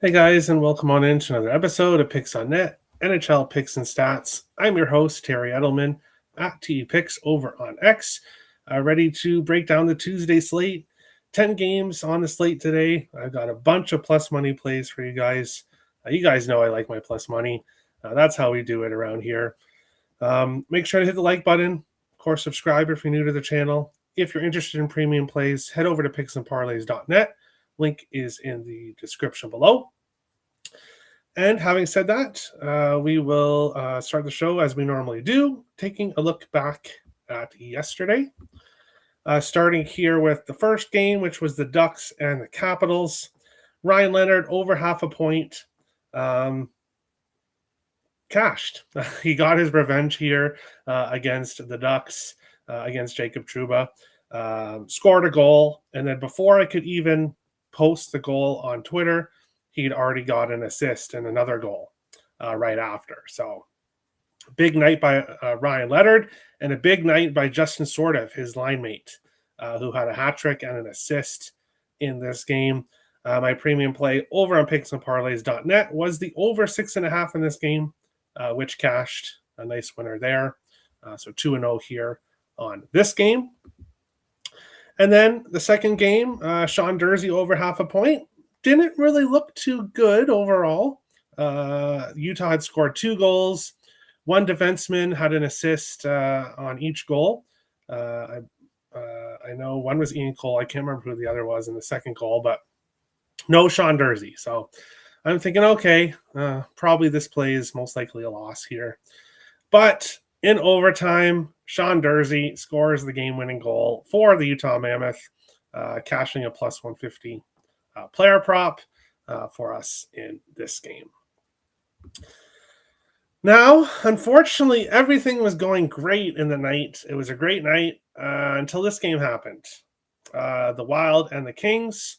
Hey guys, and welcome on into another episode of Picks on Net, NHL Picks and Stats. I'm your host, Terry Edelman, at TE Picks over on X, ready to break down the Tuesday slate. 10 games on the slate today. I've got a bunch of plus money plays for you guys. You guys know I like my plus money. That's how we do it around here. Make sure to hit the like button. Of course, subscribe if you're new to the channel. If you're interested in premium plays, head over to picksandparlays.net. Link is in the description below. And having said that, we will start the show as we normally do, taking a look back at yesterday. Starting here with the first game, which was the Ducks and the Capitals. Ryan Leonard over half a point. Cashed. He got his revenge here against the Ducks, against Jacob Trouba. Scored a goal, and then before I could even post the goal on Twitter, he'd already got an assist and another goal right after. So big night by Ryan Leonard, and a big night by Justin Sordev, his line mate, who had a hat trick and an assist in this game. My premium play over on picksandparlays.net was the over 6.5 in this game, which cashed a nice winner there. So 2-0 here on this game. And then the second game, Sean Durzi over half a point. Didn't really look too good overall. Utah had scored 2 goals. One defenseman had an assist on each goal. I know one was Ian Cole. I can't remember who the other was in the second goal, but no Sean Durzi. So I'm thinking, okay, probably this play is most likely a loss here. But in overtime, Sean Durzi scores the game-winning goal for the Utah Mammoth, cashing a plus 150 player prop for us in this game. Now, unfortunately, everything was going great in the night. It was a great night until this game happened. The Wild and the Kings.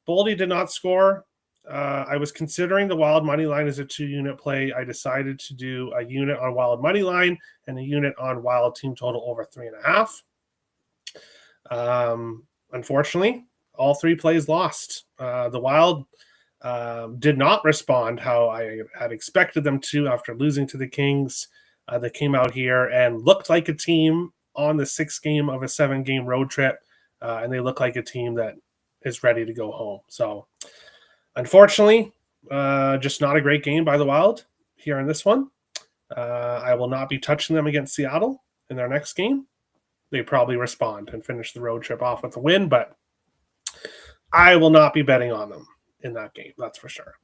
Boldy did not score. I was considering the Wild money line as a 2-unit play. I decided to do a unit on Wild money line and a unit on Wild team total over 3.5. Unfortunately, all 3 plays lost. The Wild did not respond how I had expected them to after losing to the Kings. They came out here and looked like a team on the 6th game of a 7-game road trip, and they look like a team that is ready to go home. So, unfortunately, just not a great game by the Wild here in this one. I will not be touching them against Seattle in their next game. They probably respond and finish the road trip off with a win, but I will not be betting on them in that game, that's for sure.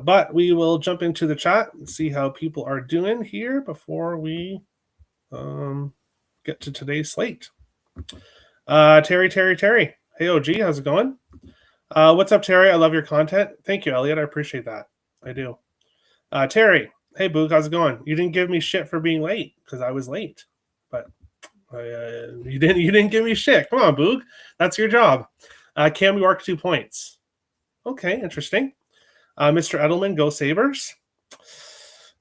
But we will jump into the chat and see how people are doing here before we get to today's slate. Terry. Hey, OG, how's it going? What's up, Terry? I love your content. Thank you, Elliot. I appreciate that. I do. Terry, hey, Boog, how's it going? You didn't give me shit for being late because I was late, but you didn't give me shit. Come on, Boog. That's your job. Cam York, 2 points. Okay, interesting. Mr. Edelman, go Sabres.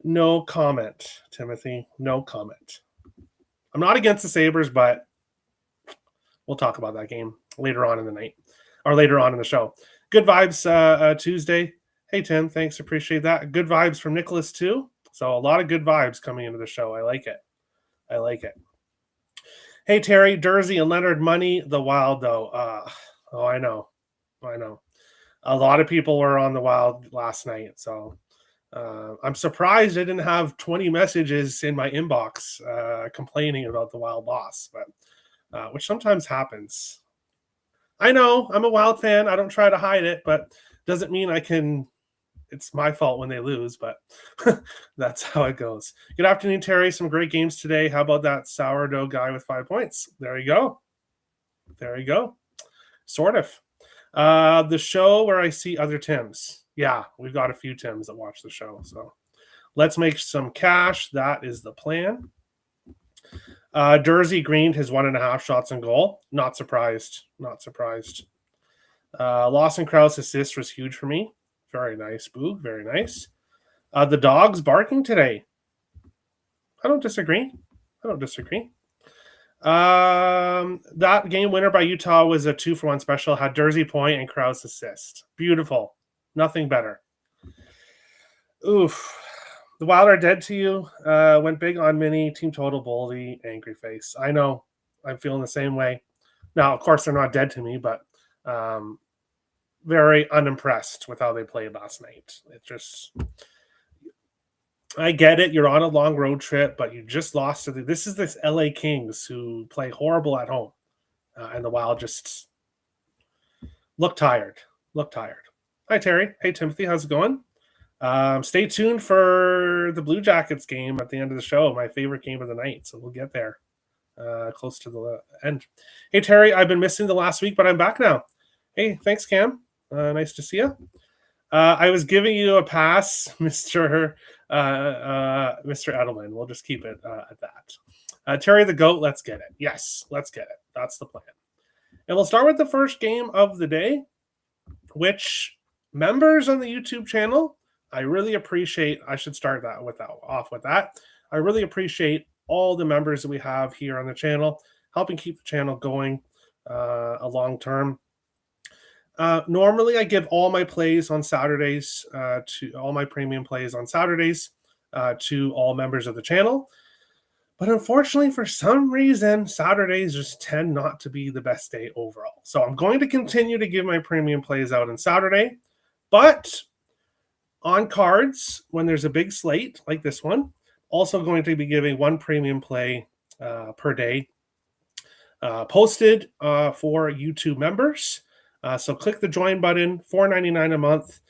No comment, Timothy. No comment. I'm not against the Sabres, but we'll talk about that game later on in the night or later on in the show. Good vibes Tuesday. Hey, Tim, thanks. Appreciate that. Good vibes from Nicholas, too. So a lot of good vibes coming into the show. I like it. Hey, Terry, Durzi and Leonard money. The Wild, though. I know. A lot of people were on the Wild last night, so I'm surprised I didn't have 20 messages in my inbox complaining about the Wild loss, but which sometimes happens. I know, I'm a Wild fan. I don't try to hide it, but doesn't mean I can. It's my fault when they lose, but that's how it goes. Good afternoon, Terry. Some great games today. How about that sourdough guy with 5 points? There you go. Sort of. The show where I see other Tims. Yeah, we've got a few Tims that watch the show. So let's make some cash. That is the plan. Durzi greened his 1.5 shots on goal. Not surprised. Lawson Krause assist was huge for me. Very nice, Boog. Very nice. The dogs barking today. I don't disagree. That game winner by Utah was a 2-for-1 special. Had Durzi point and Krause assist. Beautiful. Nothing better. Oof. The Wild are dead to you. Went big on mini, team total, Boldy, angry face. I know. I'm feeling the same way. Now, of course, they're not dead to me, but very unimpressed with how they played last night. It just, I get it. You're on a long road trip, but you just lost to this is this LA Kings who play horrible at home, and the Wild just look tired. Look tired. Hi, Terry. Hey, Timothy. How's it going? Stay tuned for the Blue Jackets game at the end of the show. My favorite game of the night. So we'll get there close to the end. Hey, Terry. I've been missing the last week, but I'm back now. Hey, thanks, Cam. Nice to see you. I was giving you a pass, Mr. Edelman. We'll just keep it at that. Terry the GOAT, let's get it. Yes, let's get it. That's the plan. And we'll start with the first game of the day, which members on the YouTube channel, I really appreciate. I should start off with that. I really appreciate all the members that we have here on the channel, helping keep the channel going a long term. Normally, I give all my plays on Saturdays to all my premium plays on Saturdays to all members of the channel. But unfortunately, for some reason, Saturdays just tend not to be the best day overall. So I'm going to continue to give my premium plays out on Saturday. But on cards, when there's a big slate like this one, also going to be giving one premium play per day posted for YouTube members. So click the join button, $4.99 a month.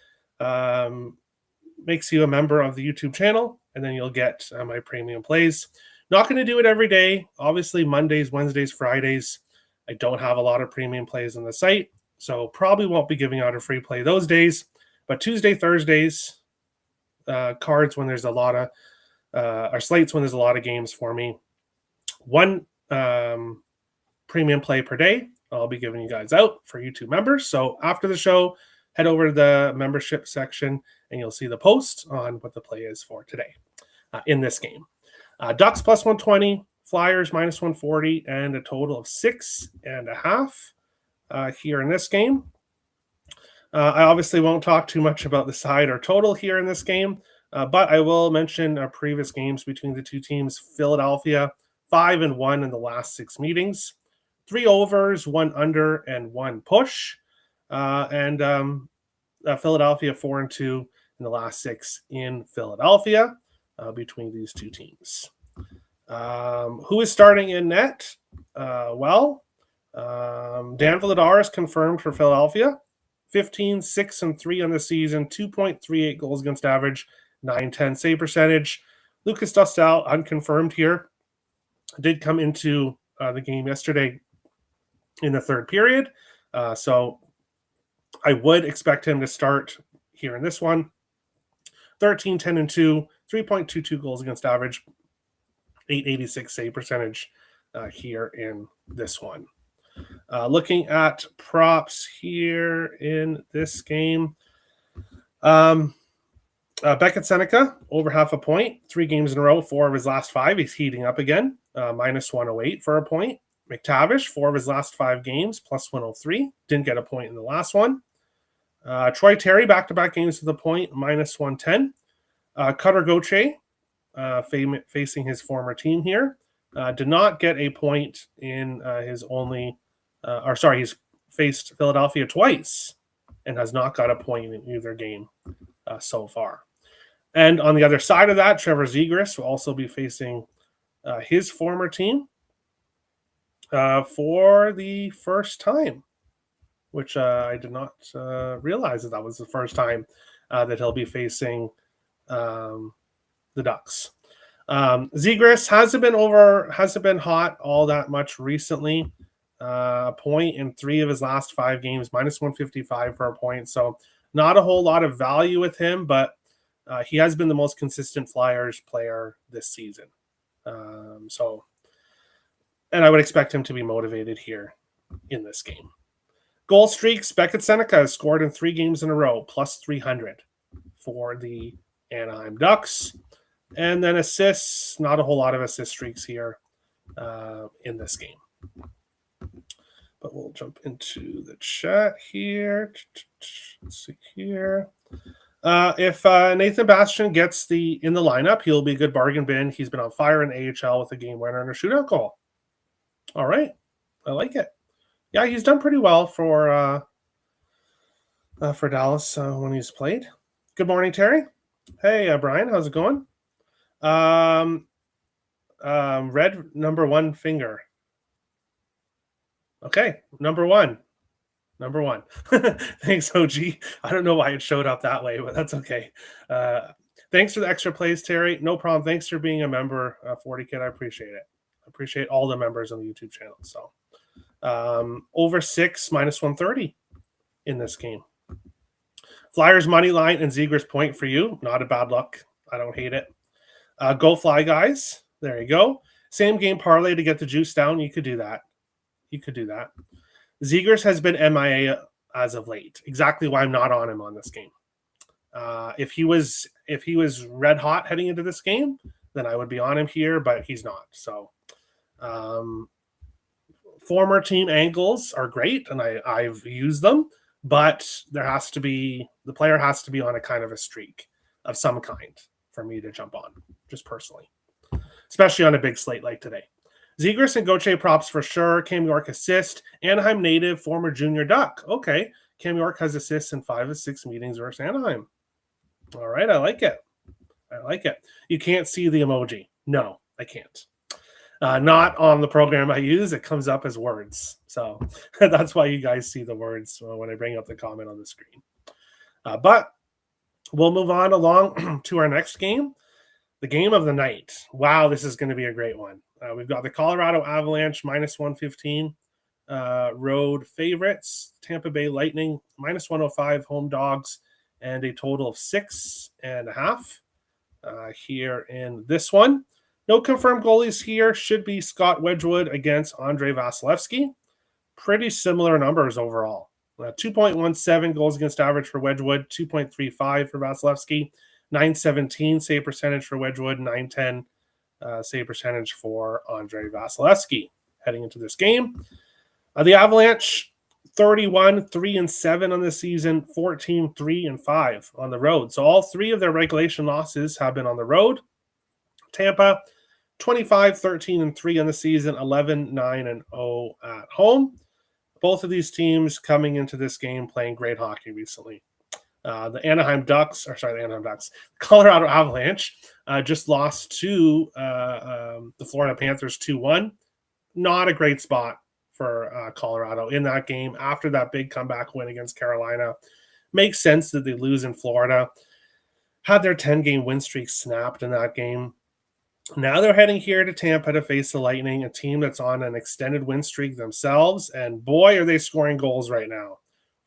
Makes you a member of the YouTube channel, and then you'll get my premium plays. Not going to do it every day. Obviously, Mondays, Wednesdays, Fridays, I don't have a lot of premium plays on the site, so probably won't be giving out a free play those days. But Tuesday, Thursdays, cards when there's a lot of, or slates when there's a lot of games for me. One premium play per day I'll be giving you guys out for YouTube members. So after the show, head over to the membership section and you'll see the post on what the play is for today in this game. Ducks plus 120, Flyers minus 140, and a total of 6.5 here in this game. I obviously won't talk too much about the side or total here in this game, but I will mention previous games between the two teams. Philadelphia 5-1 in the last 6 meetings, 3 overs, 1 under, and 1 push. And Philadelphia 4-2 in the last 6 in Philadelphia between these two teams. Who is starting in net? Dan Vladar is confirmed for Philadelphia. 15, 6, and 3 on the season, 2.38 goals against average, 910 save percentage. Lucas Dostal, unconfirmed here, did come into the game yesterday in the third period. So I would expect him to start here in this one. 13, 10, and 2, 3.22 goals against average, 886 save percentage here in this one. Looking at props here in this game. Beckett Seneca, over half a point, 3 games in a row, 4 of his last 5. He's heating up again, minus 108 for a point. McTavish, 4 of his last 5 games, plus 103. Didn't get a point in the last one. Troy Terry, back-to-back games with a point, minus 110. Cutter Gauthier, facing his former team here, did not get a point in he's faced Philadelphia twice and has not got a point in either game so far. And on the other side of that, Trevor Zegras will also be facing his former team for the first time, which I did not realize that was the first time that he'll be facing the Ducks. Zegras hasn't been hot all that much recently. A point in 3 of his last 5 games, minus 155 for a point. So not a whole lot of value with him, but he has been the most consistent Flyers player this season. And I would expect him to be motivated here in this game. Goal streaks, Beckett Seneca has scored in 3 games in a row, plus 300 for the Anaheim Ducks. And then assists, not a whole lot of assist streaks here in this game. But we'll jump into the chat here. Let's see here. If Nathan Bastian gets in the lineup, he'll be a good bargain bin. He's been on fire in AHL with a game winner and a shootout goal. All right, I like it. Yeah, he's done pretty well for Dallas when he's played. Good morning, Terry. Hey, Brian, how's it going? Red number one finger. Okay, number one. Thanks, OG. I don't know why it showed up that way, but that's okay. Thanks for the extra plays, Terry. No problem. Thanks for being a member, 40 Kid. I appreciate it. I appreciate all the members on the YouTube channel. So over 6 minus 130 in this game. Flyers money line and Zegras point for you. Not a bad look. I don't hate it. Go Fly, guys. There you go. Same game parlay to get the juice down. You could do that. Zegras has been MIA as of late. Exactly why I'm not on him on this game. If he was red hot heading into this game, then I would be on him here, but he's not. So former team angles are great, and I've used them, but the player has to be on a kind of a streak of some kind for me to jump on, just personally, especially on a big slate like today. Zegras and Gauthier props for sure. Cam York assist. Anaheim native, former junior Duck. Okay. Cam York has assists in 5 of 6 meetings versus Anaheim. All right. I like it. You can't see the emoji. No, I can't. Not on the program I use. It comes up as words. So that's why you guys see the words when I bring up the comment on the screen. But we'll move on along to our next game. The game of the night. Wow, this is going to be a great one. We've got the Colorado Avalanche minus 115 road favorites, Tampa Bay Lightning minus 105 home dogs, and a total of 6.5 here in this one. No confirmed goalies here. Should be Scott Wedgwood against Andrei Vasilevsky. Pretty similar numbers overall. 2.17 goals against average for Wedgwood, 2.35 for Vasilevsky, 917 save percentage for Wedgwood, 910 save percentage for Andrei Vasilevsky heading into this game. The Avalanche 31-3-7 on the season, 14-3-5 on the road. So all 3 of their regulation losses have been on the road. Tampa 25-13-3 on the season, 11-9-0 at home. Both of these teams coming into this game playing great hockey recently. The Colorado Avalanche just lost to the Florida Panthers 2-1. Not a great spot for Colorado in that game after that big comeback win against Carolina. Makes sense that they lose in Florida. Had their 10-game win streak snapped in that game. Now they're heading here to Tampa to face the Lightning, a team that's on an extended win streak themselves. And boy, are they scoring goals right now.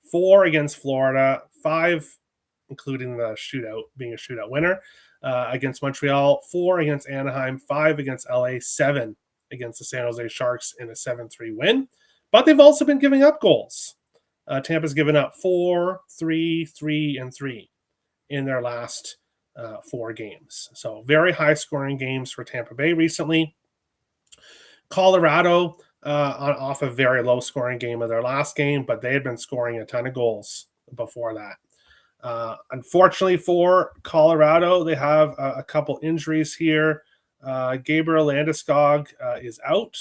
4 against Florida, 5, including the shootout, being a shootout winner, against Montreal, 4 against Anaheim, 5 against LA, 7 against the San Jose Sharks in a 7-3 win. But they've also been giving up goals. Tampa's given up 4, 3, 3, and 3 in their last 4 games. So very high scoring games for Tampa Bay recently. Colorado off a very low scoring game of their last game, but they had been scoring a ton of goals before that. Unfortunately for Colorado, they have a couple injuries here. Gabriel Landeskog is out.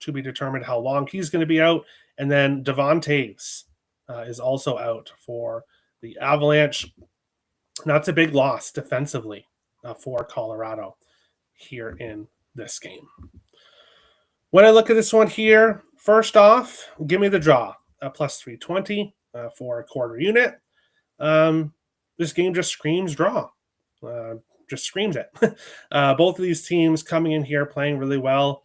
To be determined how long he's going to be out. And then Devon Toews is also out for the Avalanche. That's a big loss defensively for Colorado here in this game. When I look at this one here, first off, give me the draw, plus 320 for a quarter unit. This game just screams draw. Just screams it. Both of these teams coming in here playing really well.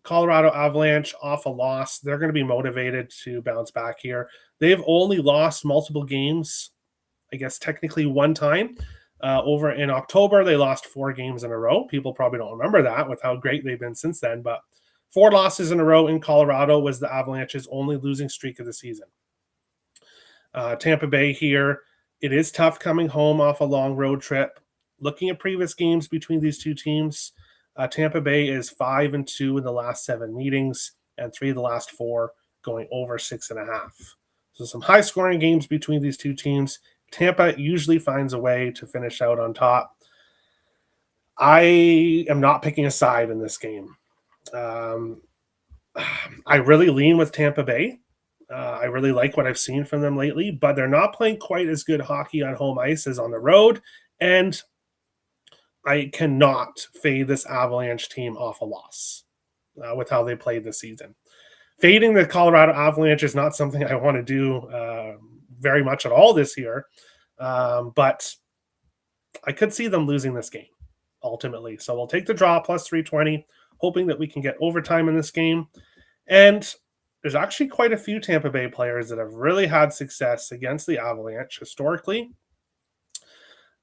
Colorado Avalanche off a loss. They're going to be motivated to bounce back here. They've only lost multiple games, I guess technically one time. Over in October, they lost 4 games in a row. People probably don't remember that with how great they've been since then, but 4 losses in a row in Colorado was the Avalanche's only losing streak of the season. Tampa Bay here, it is tough coming home off a long road trip. Looking at previous games between these two teams, Tampa Bay is 5-2 in the last 7 meetings, and 3 of the last 4 going over 6.5. So some high scoring games between these two teams. Tampa usually finds a way to finish out on top. I am not picking a side in this game. I really lean with Tampa Bay. I really like what I've seen from them lately, but they're not playing quite as good hockey on home ice as on the road. And I cannot fade this Avalanche team off a loss with how they played this season. Fading the Colorado Avalanche is not something I want to do very much at all this year, but I could see them losing this game ultimately. So we'll take the draw plus 320, hoping that we can get overtime in this game. And there's actually quite a few Tampa Bay players that have really had success against the Avalanche historically.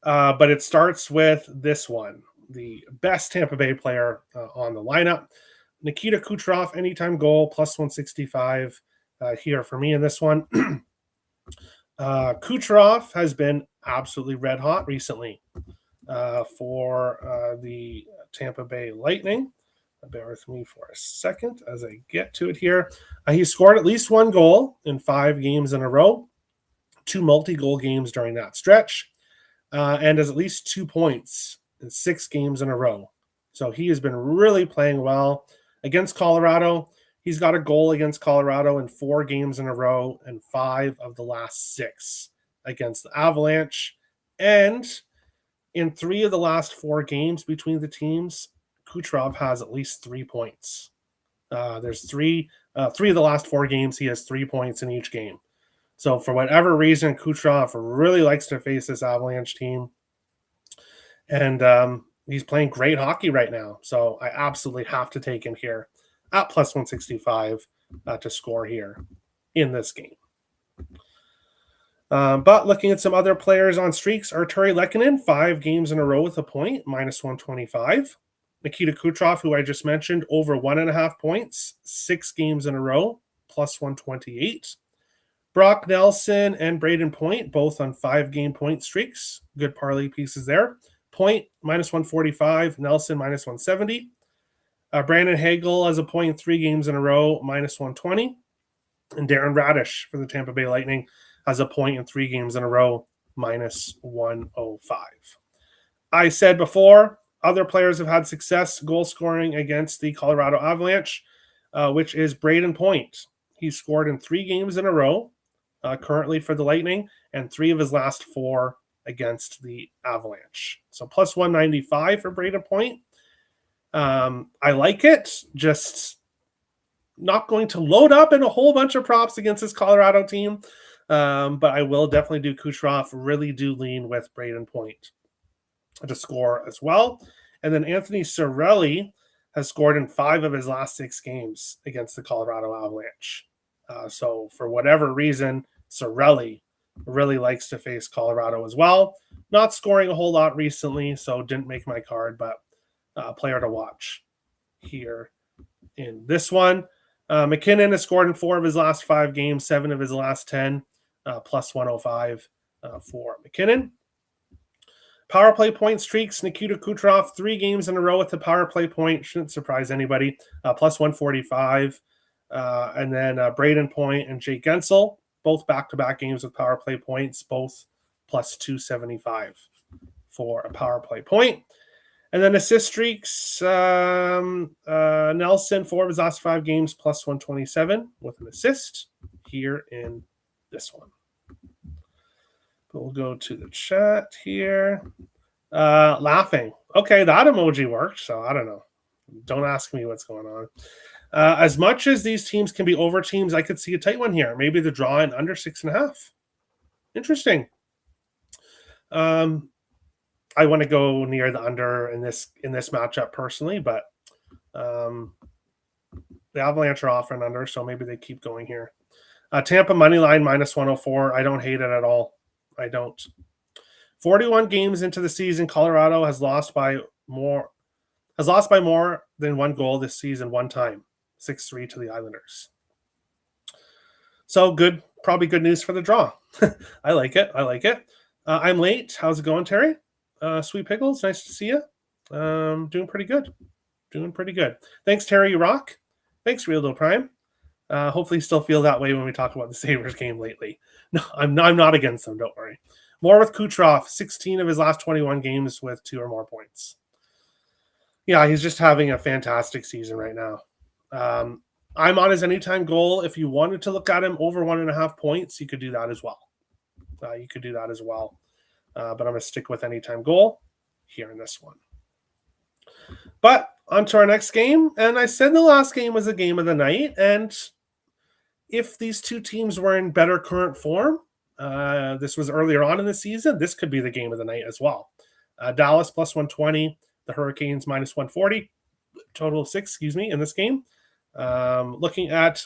But it starts with this one, the best Tampa Bay player on the lineup, Nikita Kucherov, anytime goal, plus 165 here for me in this one. Kucherov has been absolutely red hot recently for the Tampa Bay Lightning. Bear with me for a second as I get to it here. He scored at least one goal in 5 games in a row, 2 multi-goal games during that stretch, and has at least 2 points in 6 games in a row. So he has been really playing well against Colorado. He's got a goal against Colorado in 4 games in a row and 5 of the last 6 against the Avalanche. And in 3 of the last 4 games between the teams, Kucherov has at least 3 points. There's 3 of the last 4 games, he has 3 points in each game. So for whatever reason, Kucherov really likes to face this Avalanche team. And he's playing great hockey right now. So I absolutely have to take him here at plus 165 to score here in this game. But looking at some other players on streaks, Arturi Lehkonen, 5 games in a row with a point, minus 125. Nikita Kucherov, who I just mentioned, over 1.5 points, 6 games in a row, plus 128. Brock Nelson and Braden Point, both on 5-game point streaks. Good parlay pieces there. Point, minus 145. Nelson, minus 170. Brandon Hagel has a point in 3 games in a row, minus 120. And Darren Radish for the Tampa Bay Lightning has a point in 3 games in a row, minus 105. I said before, other players have had success goal scoring against the Colorado Avalanche, which is Braden Point. He's scored in 3 games in a row, currently for the Lightning, and 3 of his last 4 against the Avalanche. So plus 195 for Braden Point. I like it. Just not going to load up in a whole bunch of props against this Colorado team. But I will definitely do Kucherov. Really do lean with Braden Point to score as well. And then Anthony Cirelli has scored in 5 of his last 6 games against the Colorado Avalanche. So for whatever reason, Cirelli really likes to face Colorado as well. Not scoring a whole lot recently, so didn't make my card, but a player to watch here in this one. McKinnon has scored in 4 of his last 5 games, 7 of his last 10, plus 105 for McKinnon. Power play point streaks, Nikita Kucherov, 3 games in a row with the power play point. Shouldn't surprise anybody, plus 145. And then Braden Point and Jake Gensel, both back-to-back games with power play points, both plus 275 for a power play point. And then assist streaks, Nelson, 4 of his last 5 games, plus 127 with an assist here in this one. We'll go to the chat here. Laughing. Okay, that emoji worked, so I don't know. Don't ask me what's going on. As much as these teams can be over teams, I could see a tight one here. Maybe the draw in under 6.5. Interesting. I want to go near the under in this matchup personally, but the Avalanche are offering under, so maybe they keep going here. Tampa money line minus 104. I don't hate it at all. I don't. 41 games into the season, Colorado has lost by more than 1 goal this season one time, 6-3 to the Islanders. So good, probably good news for the draw. I like it. I'm late. How's it going, Terry? Sweet Pickles, nice to see you. Doing pretty good. Thanks, Terry. You rock. Thanks, Real Deal Prime. Hopefully you still feel that way when we talk about the Sabres game lately. No, I'm not against them. Don't worry. More with Kucherov, 16 of his last 21 games with 2 or more points. Yeah, he's just having a fantastic season right now. I'm on his anytime goal. If you wanted to look at him over 1.5 points, you could do that as well. But I'm going to stick with anytime goal here in this one. But on to our next game. And I said the last game was a game of the night. And if these two teams were in better current form, this was earlier on in the season, this could be the game of the night as well. Dallas plus 120, the Hurricanes minus 140, total of 6, in this game. Looking at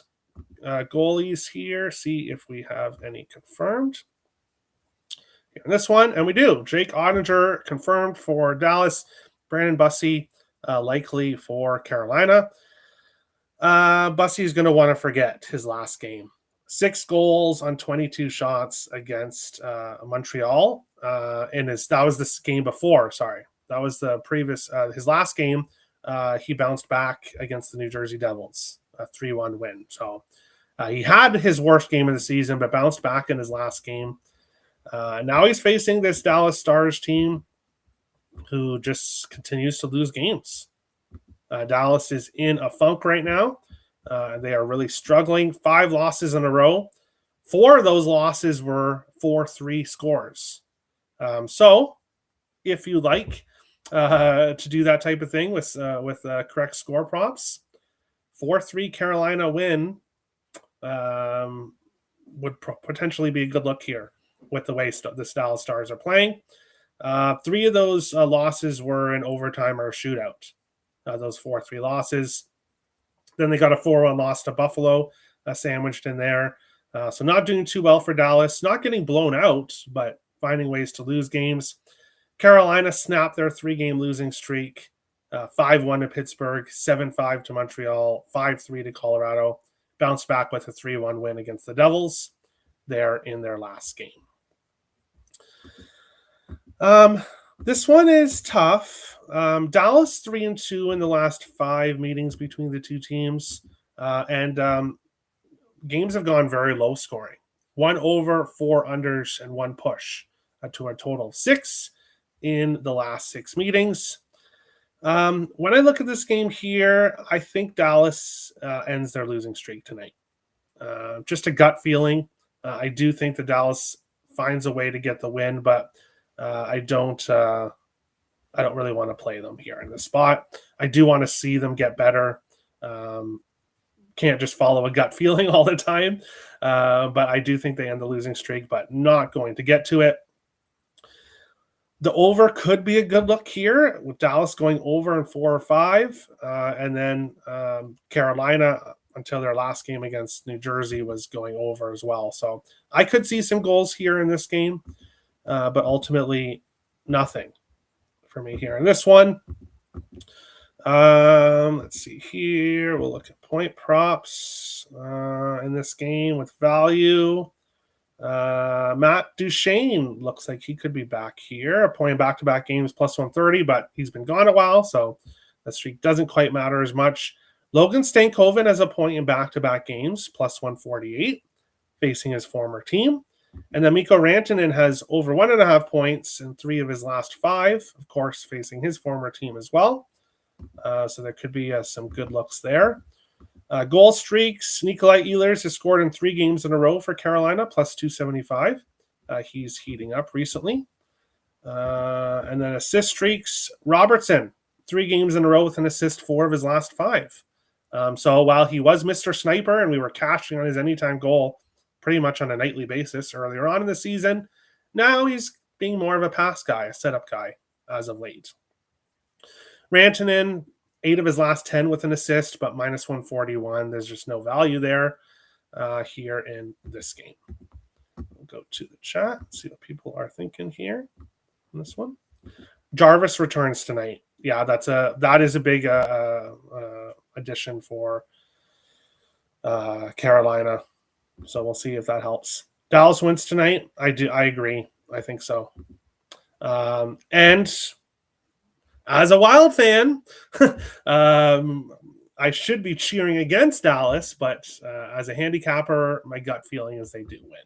goalies here, see if we have any confirmed. In this one, and we do. Jake Ottinger confirmed for Dallas. Brandon Bussey likely for Carolina. Bussey is going to want to forget his last game. 6 goals on 22 shots against Montreal. And that was this game before. Sorry. That was the previous, his last game. He bounced back against the New Jersey Devils, a 3-1 win. So he had his worst game of the season, but bounced back in his last game. Now he's facing this Dallas Stars team who just continues to lose games. Dallas is in a funk right now. They are really struggling. 5 losses in a row. 4 of those losses were 4-3 scores. So if you like to do that type of thing with correct score props, 4-3 Carolina win would potentially be a good look here with the way the Dallas Stars are playing. 3 of those losses were in overtime or a shootout. Those 4-3 losses. Then they got a 4-1 loss to Buffalo sandwiched in there. So not doing too well for Dallas. Not getting blown out, but finding ways to lose games. Carolina snapped their 3-game losing streak. 5-1 to Pittsburgh, 7-5 to Montreal, 5-3 to Colorado. Bounced back with a 3-1 win against the Devils there in their last game. This one is tough. Dallas 3-2 in the last 5 meetings between the two teams. And games have gone very low scoring. 1 over, 4 unders, and 1 push to a total of 6 in the last 6 meetings. When I look at this game here, I think Dallas ends their losing streak tonight. Just a gut feeling. I do think that Dallas finds a way to get the win, but I don't really want to play them here in this spot. I do want to see them get better. Can't just follow a gut feeling all the time. But I do think they end the losing streak, but not going to get to it. The over could be a good look here with Dallas going over in 4 or 5. And then Carolina, until their last game against New Jersey, was going over as well. So I could see some goals here in this game. But ultimately, nothing for me here in this one. Let's see here. We'll look at point props in this game with value. Matt Duchene looks like he could be back here, playing back-to-back games plus 130, but he's been gone a while, so that streak doesn't quite matter as much. Logan Stankoven has a point in back-to-back games plus 148, facing his former team. And then Mikko Rantanen has over 1.5 points in 3 of his last 5, of course, facing his former team as well. So there could be some good looks there. Goal streaks, Nikolai Ehlers has scored in 3 games in a row for Carolina, plus 275. He's heating up recently. And then assist streaks, Robertson, 3 games in a row with an assist, 4 of his last 5. So while he was Mr. Sniper and we were cashing on his anytime goal pretty much on a nightly basis earlier on in the season, now he's being more of a pass guy, a setup guy as of late. Rantanen, 8 of his last 10 with an assist, but minus 141. There's just no value there here in this game. We'll go to the chat, see what people are thinking here on this one. Jarvis returns tonight. Yeah, that is a big addition for Carolina. So we'll see if that helps. Dallas wins tonight. I agree. I think so. And as a Wild fan, I should be cheering against Dallas, but as a handicapper, my gut feeling is they do win.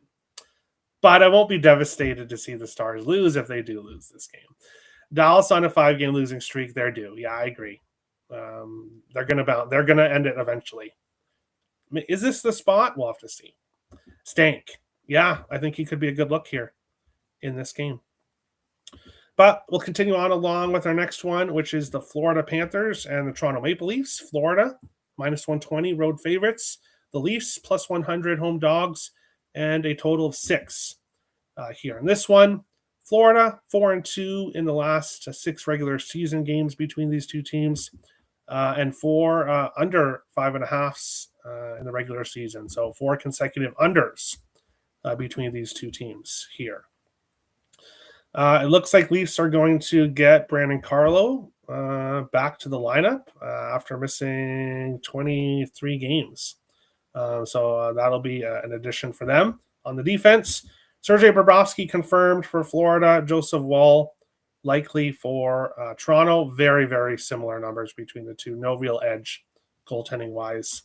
But I won't be devastated to see the Stars lose if they do lose this game. Dallas on a 5-game losing streak. They're due. Yeah, I agree. They're gonna bounce. They're gonna end it eventually. Is this the spot? We'll have to see. Stank. Yeah, I think he could be a good look here in this game. But we'll continue on along with our next one, which is the Florida Panthers and the Toronto Maple Leafs. Florida, minus 120 road favorites. The Leafs, plus 100 home dogs, and a total of 6 here. In this one, Florida, 4-2 in the last 6 regular season games between these two teams, and 4 under 5.5 in the regular season. So 4 consecutive unders between these two teams here. It looks like Leafs are going to get Brandon Carlo back to the lineup after missing 23 games. So that'll be an addition for them. On the defense, Sergei Bobrovsky confirmed for Florida. Joseph Woll likely for Toronto. Very, very similar numbers between the two. No real edge goaltending-wise.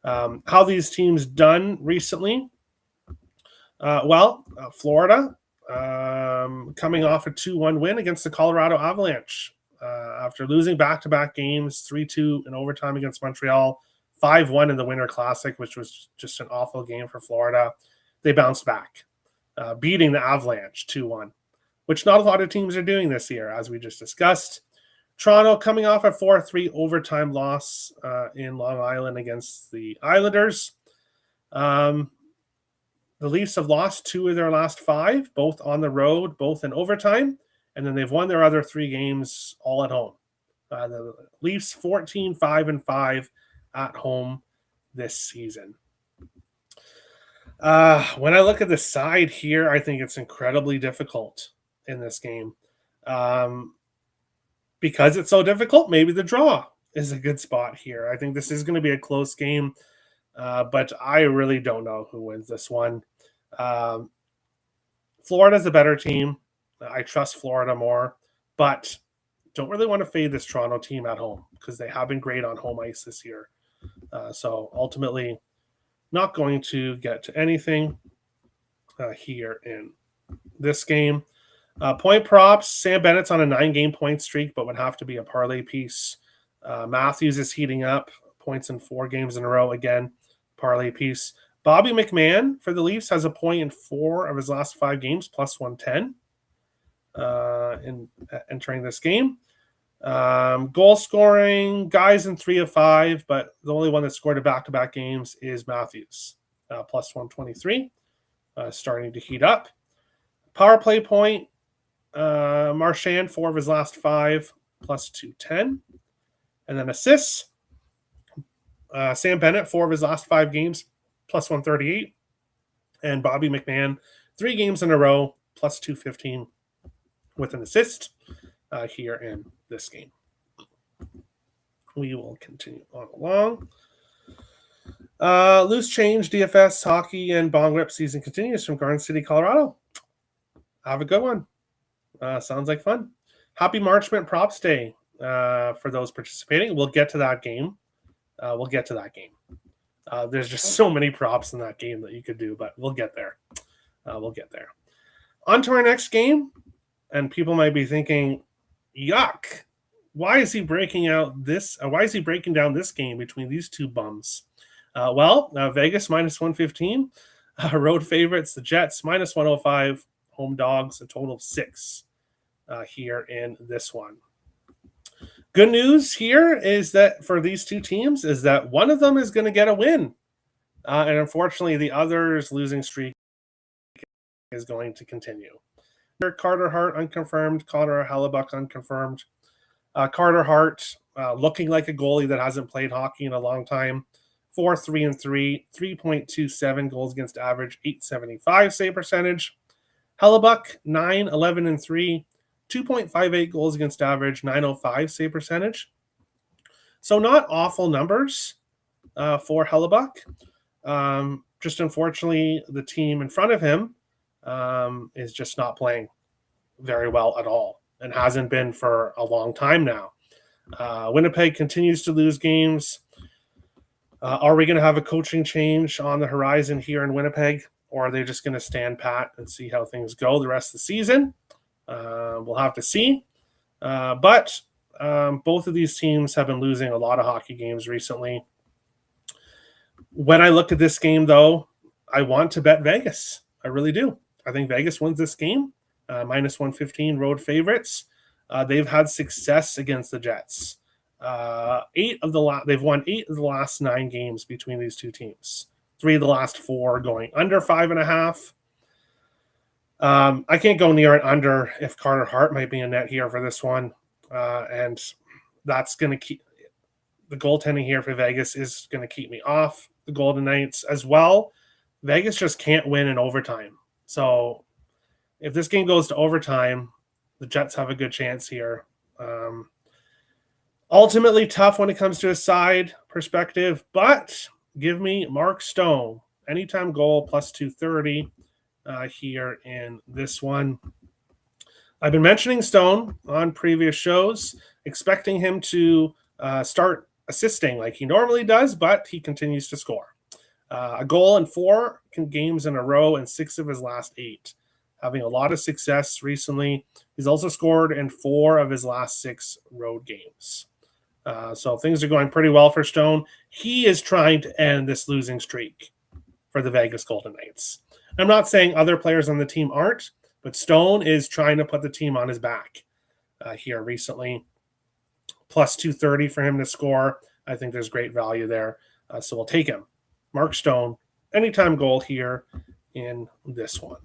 How these teams done recently? Florida coming off a 2-1 win against the Colorado Avalanche after losing back-to-back games, 3-2 in overtime against Montreal, 5-1 in the Winter Classic, which was just an awful game for Florida. They bounced back, beating the Avalanche 2-1, which not a lot of teams are doing this year, as we just discussed. Toronto coming off a 4-3 overtime loss in Long Island against the Islanders. The Leafs have lost 2 of their last 5, both on the road, both in overtime, and then they've won their other 3 games all at home. The Leafs 14-5-5 at home this season. When I look at the side here, I think it's incredibly difficult in this game. Because it's so difficult, maybe the draw is a good spot here. I think this is going to be a close game, but I really don't know who wins this one. Florida's a better team. I trust Florida more, but don't really want to fade this Toronto team at home because they have been great on home ice this year. So ultimately, not going to get to anything here in this game. Point props, Sam Bennett's on a 9-game point streak, but would have to be a parlay piece. Matthews is heating up, points in 4 games in a row. Again, parlay piece. Bobby McMahon for the Leafs has a point in 4 of his last 5 games, plus 110 in entering this game. Goal scoring, guys in 3 of 5, but the only one that scored a back-to-back games is Matthews, plus 123, starting to heat up. Power play point, Marchand, 4 of his last 5, plus 210. And then assists, Sam Bennett, 4 of his last 5 games, plus 138. And Bobby McMahon, 3 games in a row, plus 215 with an assist here in this game. We will continue on along. Loose change, DFS, hockey, and bong rip season continues from Garden City, Colorado. Have a good one. Sounds like fun. Happy Marchment Props Day for those participating. We'll get to that game. There's just so many props in that game that you could do, but we'll get there. On to our next game, and people might be thinking, yuck, why is he breaking down this game between these two bums? Vegas minus 115, road favorites, the Jets minus 105, home dogs, a total of 6 here in this one. Good news here is that for these two teams is that one of them is going to get a win. And unfortunately, the other's losing streak is going to continue. Carter Hart unconfirmed, Connor Hellebuck unconfirmed. Carter Hart looking like a goalie that hasn't played hockey in a long time. 4-3-3, 3.27 goals against average, 875 save percentage. Hellebuck 9-11-3, 2.58 goals against average, 905 save percentage. So not awful numbers for Hellebuck. Just unfortunately, the team in front of him is just not playing very well at all and hasn't been for a long time now. Winnipeg continues to lose games. Are we going to have a coaching change on the horizon here in Winnipeg? or are they just going to stand pat and see how things go the rest of the season? We'll have to see. But both of these teams have been losing a lot of hockey games recently. When I look at this game, though, I want to bet Vegas. I really do. I think Vegas wins this game. Minus 115 road favorites. They've had success against the Jets. They've won 8 of the last 9 games between these two teams. 3 of the last 4 going under 5.5. I can't go near it under if Carter Hart might be in net here for this one. And that's going to keep the goaltending here for Vegas is going to keep me off the Golden Knights as well. Vegas just can't win in overtime. So if this game goes to overtime, the Jets have a good chance here. Ultimately tough when it comes to a side perspective, but give me Mark Stone. Anytime goal plus 230 here in this one. I've been mentioning Stone on previous shows, expecting him to start assisting like he normally does, but he continues to score. A goal in 4 games in a row and 6 of his last 8. Having a lot of success recently. He's also scored in 4 of his last 6 road games. So things are going pretty well for Stone. He is trying to end this losing streak for the Vegas Golden Knights. I'm not saying other players on the team aren't, but Stone is trying to put the team on his back here recently. Plus 230 for him to score. I think there's great value there. So we'll take him. Mark Stone, anytime goal here in this one.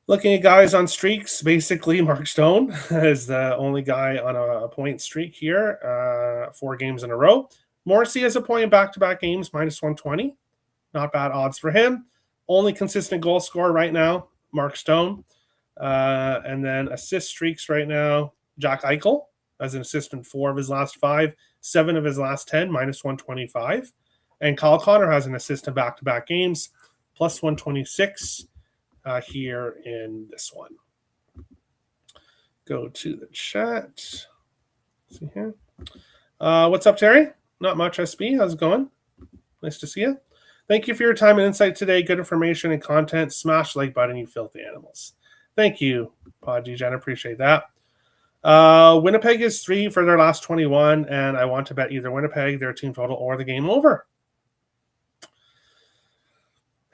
Looking at guys on streaks, basically Mark Stone is the only guy on a point streak here, 4 games in a row. Morrissey has a point in back-to-back games, minus 120. Not bad odds for him. Only consistent goal scorer right now, Mark Stone. And then assist streaks right now, Jack Eichel as an assist in 4 of his last 5, 7 of his last 10, minus 125. And Kyle Connor has an assist in back-to-back games, plus 126 here in this one. Go to the chat. See here. What's up, Terry? Not much, SB. How's it going? Nice to see you. Thank you for your time and insight today. Good information and content. Smash the like button, you filthy animals. Thank you, Pod Jen. Appreciate that. Winnipeg is 3 for their last 21, and I want to bet either Winnipeg, their team total, or the game over.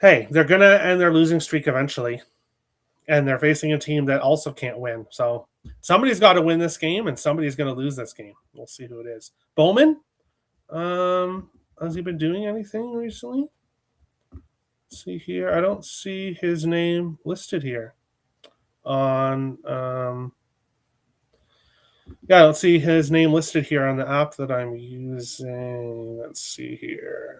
Hey, they're going to end their losing streak eventually, and they're facing a team that also can't win. So somebody's got to win this game, and somebody's going to lose this game. We'll see who it is. Bowman? Has he been doing anything recently? Let's see here. I don't see his name listed here on I don't see his name listed here on the app that I'm using. Let's see here.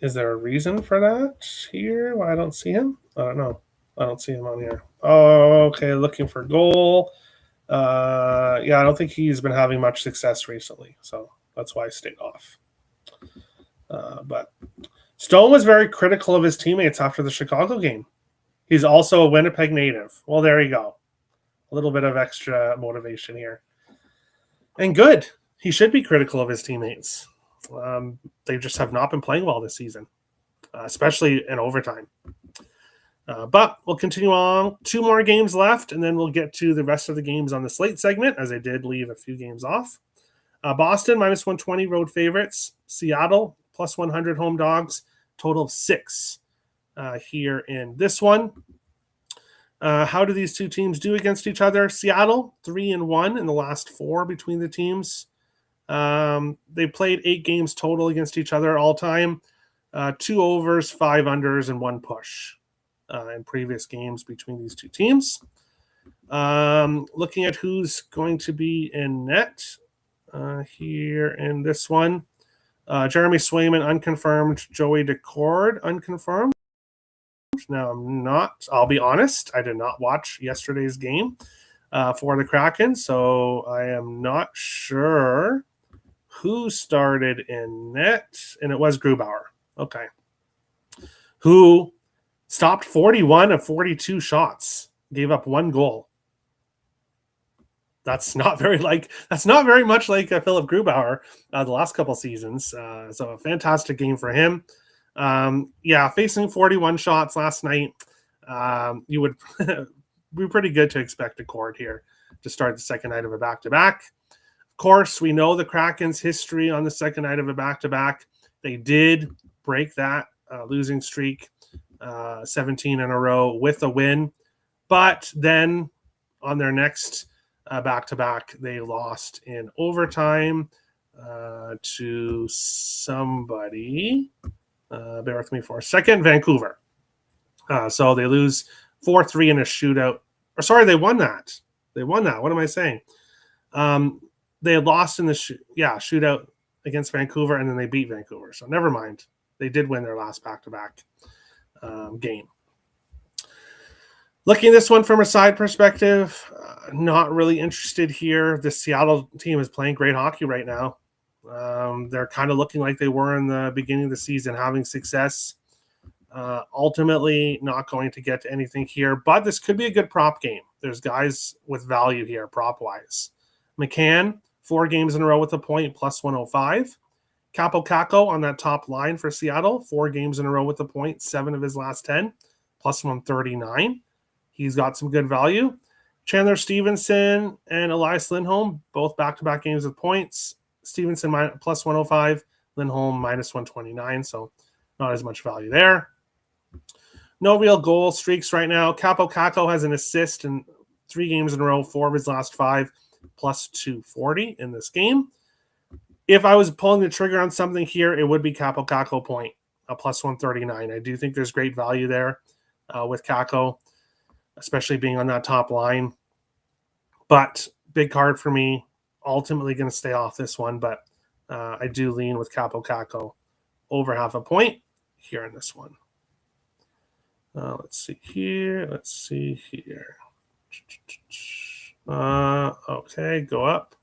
Is there a reason for that here? Why I don't see him? I don't know. I don't see him on here. Oh, okay. Looking for goal. I don't think he's been having much success recently, so that's why I stayed off. But Stone was very critical of his teammates after the Chicago game. He's also a Winnipeg native. Well, there you go. A little bit of extra motivation here. And good. He should be critical of his teammates. They just have not been playing well this season, especially in overtime. But we'll continue on. 2 more games left, and then we'll get to the rest of the games on the slate segment, as I did leave a few games off. Boston, minus 120 road favorites. Seattle, plus 100 home dogs. Total of 6 here in this one. How do these two teams do against each other? Seattle, 3-1 in the last 4 between the teams. They played 8 games total against each other all time. 2 overs, 5 unders, and 1 push in previous games between these two teams. Looking at who's going to be in net here in this one. Jeremy Swayman, unconfirmed. Joey Decord, unconfirmed. Now, I'll be honest, I did not watch yesterday's game for the Kraken, so I am not sure who started in net, and it was Grubauer. Okay. Who stopped 41 of 42 shots, gave up 1 goal. That's not very much like Philip Grubauer the last couple seasons. So a fantastic game for him. Facing 41 shots last night, you would be pretty good to expect a cord here to start the second night of a back-to-back. Of course, we know the Kraken's history on the second night of a back-to-back. They did break that losing streak, 17 in a row with a win. But then on their next back-to-back, they lost in overtime to somebody. Bear with me for a second. Vancouver. So they lose 4-3 in a shootout. Or sorry, they won that. What am I saying? They had lost in the shootout against Vancouver, and then they beat Vancouver. So never mind. They did win their last back-to-back game. Looking at this one from a side perspective, not really interested here. The Seattle team is playing great hockey right now. They're kind of looking like they were in the beginning of the season, having success. Ultimately, not going to get to anything here, but this could be a good prop game. There's guys with value here, prop-wise. McCann, 4 games in a row with a point, plus 105. Capo Caco on that top line for Seattle, 4 games in a row with a point, 7 of his last 10, plus 139. He's got some good value. Chandler Stevenson and Elias Lindholm, both back-to-back games with points. Stevenson plus 105, Lindholm minus 129, so not as much value there. No real goal streaks right now. Capo Caco has an assist in 3 games in a row, 4 of his last 5, plus 240 in this game. If I was pulling the trigger on something here, it would be Capo Caco point, a plus 139. I do think there's great value there with Caco, especially being on that top line. But big card for me. Ultimately going to stay off this one, but I do lean with Capo Caco over half a point here in this one. Let's see here. Okay, go up.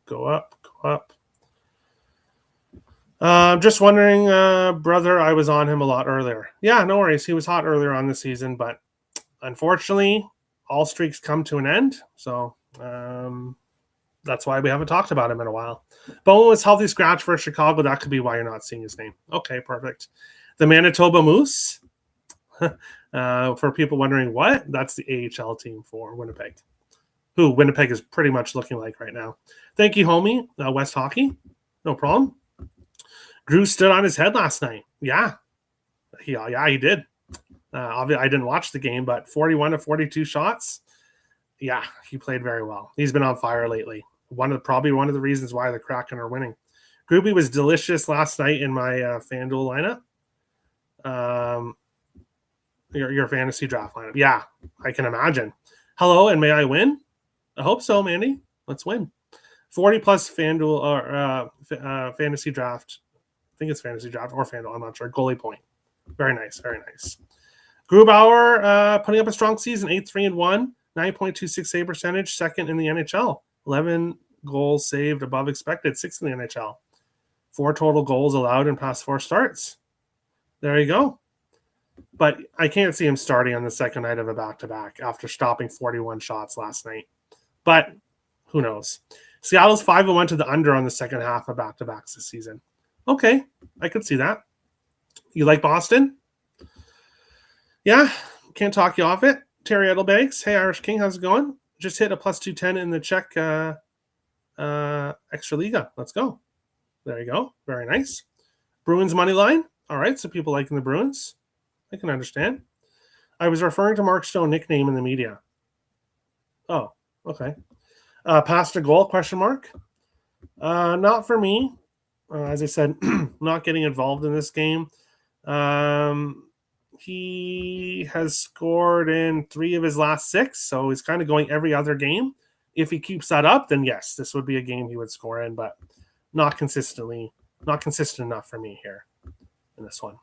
Just wondering, brother, I was on him a lot earlier. Yeah, no worries. He was hot earlier on the season, but unfortunately, all streaks come to an end. So that's why we haven't talked about him in a while. Bowen was healthy scratch for Chicago. That could be why you're not seeing his name. Okay, perfect. The Manitoba Moose. For people wondering what, that's the AHL team for Winnipeg. Who Winnipeg is pretty much looking like right now. Thank you, homie. West Hockey. No problem. Drew stood on his head last night. Yeah, he did. Obviously, I didn't watch the game, but 41 of 42 shots. Yeah, he played very well. He's been on fire lately. Probably one of the reasons why the Kraken are winning. Groupie was delicious last night in my FanDuel lineup. Your fantasy draft lineup. Yeah, I can imagine. Hello, and may I win? I hope so, Mandy. Let's win. 40 plus FanDuel or fantasy draft. I think it's fantasy draft or FanDuel. I'm not sure. Goalie point. Very nice. Very nice. Grubauer putting up a strong season. 8-3-1. 9.26 save percentage. Second in the NHL. 11 goals saved above expected. 6th in the NHL. 4 total goals allowed in past 4 starts. There you go. But I can't see him starting on the second night of a back-to-back after stopping 41 shots last night. But who knows? Seattle's 5-1 to the under on the second half of back-to-backs this season. Okay, I could see that. You like Boston? Yeah, can't talk you off it. Terry Edelbags. Hey, Irish King, how's it going? Just hit a plus 210 in the Czech Extra Liga. Let's go. There you go. Very nice. Bruins money line. All right, so people liking the Bruins. I can understand. I was referring to Mark Stone nickname in the media. Oh, okay. Past a goal, question mark. Not for me. As I said, not getting involved in this game. He has scored in 3 of his last 6, so he's kind of going every other game. If he keeps that up, then yes, this would be a game he would score in, but not consistent enough for me here in this one.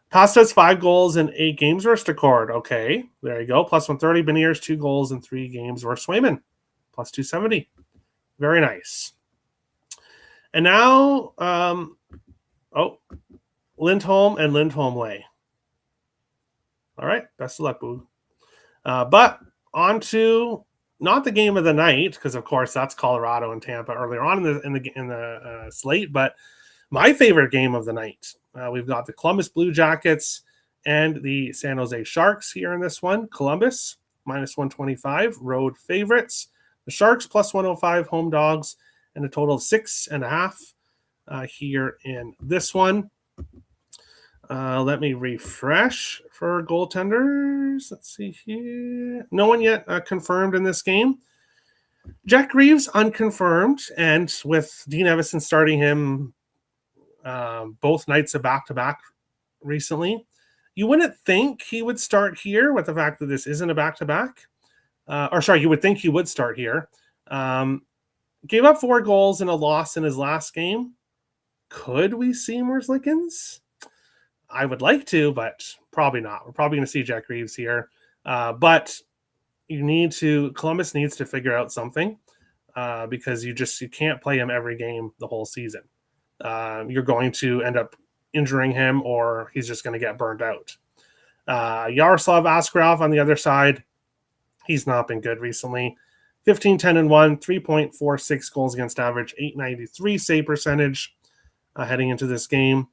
Pasta's 5 goals in 8 games versus Decord. Okay, there you go. Plus 130. Beniers, 2 goals in 3 games versus Swayman. Plus 270. Very nice. And now, Lindholm and Lindholm Lay. All right, best of luck, boo. But on to not the game of the night, because of course that's Colorado and Tampa earlier on in the slate, but my favorite game of the night. We've got the Columbus Blue Jackets and the San Jose Sharks here in this one. Columbus, minus 125, road favorites. The Sharks, plus 105, home dogs, and a total of 6.5 here in this one. Let me refresh for goaltenders. Let's see here. No one yet confirmed in this game. Jack Reeves unconfirmed, and with Dean Evison starting him both nights of back-to-back recently, you wouldn't think he would start here with the fact that this isn't a back-to-back. You would think he would start here. Gave up 4 goals and a loss in his last game. Could we see Merzlikins? I would like to, but probably not. We're probably going to see Jack Reeves here. But Columbus needs to figure out something because you can't play him every game the whole season. You're going to end up injuring him, or he's just going to get burned out. Yaroslav Askarov on the other side, he's not been good recently. 15-10-1, 3.46 goals against average, 893 save percentage heading into this game.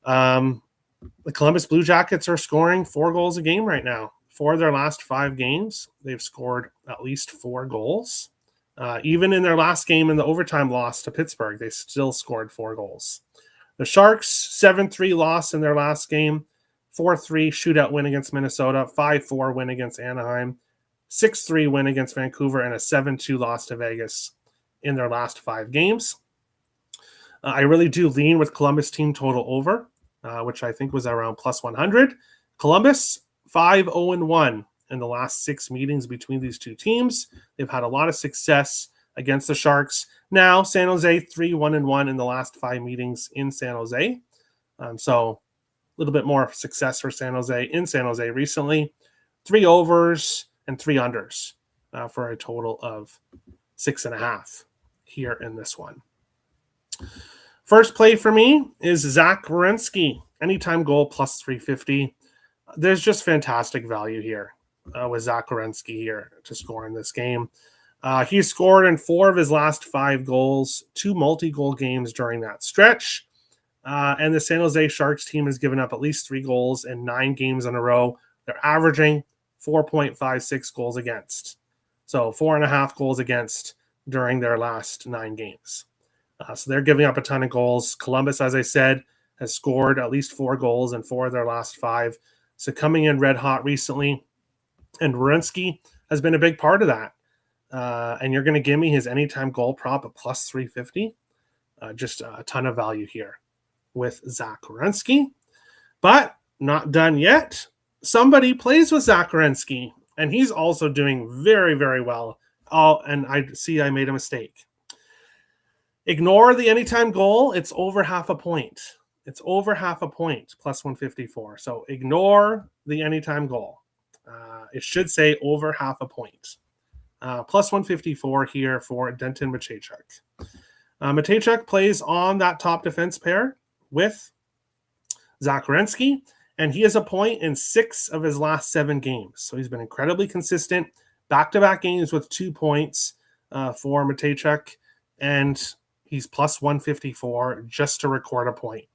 The Columbus Blue Jackets are scoring 4 goals a game right now. 4 of their last 5 games, they've scored at least 4 goals. Even in their last game in the overtime loss to Pittsburgh, they still scored 4 goals. The Sharks, 7-3 loss in their last game, 4-3 shootout win against Minnesota, 5-4 win against Anaheim, 6-3 win against Vancouver, and a 7-2 loss to Vegas in their last 5 games. I really do lean with Columbus team total over, which I think was around plus 100. Columbus, 5-0-1 in the last 6 meetings between these two teams. They've had a lot of success against the Sharks. Now, San Jose, 3-1-1 in the last 5 meetings in San Jose. So a little bit more success for San Jose in San Jose recently. 3 overs and 3 unders for a total of 6.5 here in this one. First play for me is Zach Werenski. Anytime goal plus 350. There's just fantastic value here with Zach Werenski here to score in this game. He scored in 4 of his last 5 goals, 2 multi-goal games during that stretch. And the San Jose Sharks team has given up at least 3 goals in 9 games in a row. They're averaging 4.56 goals against. So 4.5 goals against during their last 9 games. So they're giving up a ton of goals. Columbus, as I said, has scored at least 4 goals in 4 of their last 5. So coming in red hot recently. And Werenski has been a big part of that. And you're going to give me his anytime goal prop at plus 350. Just a ton of value here with Zach Werenski. But not done yet. Somebody plays with Zach Werenski, and he's also doing very, very well. Oh, and I made a mistake. Ignore the anytime goal. It's over half a point. It's over half a point, plus 154. So ignore the anytime goal. It should say over half a point. Plus 154 here for Denton Mateychuk. Mateychuk plays on that top defense pair with Zach Werenski, and he has a point in 6 of his last 7 games. So he's been incredibly consistent. Back-to-back games with 2 points for Mateychuk, and he's plus 154 just to record a point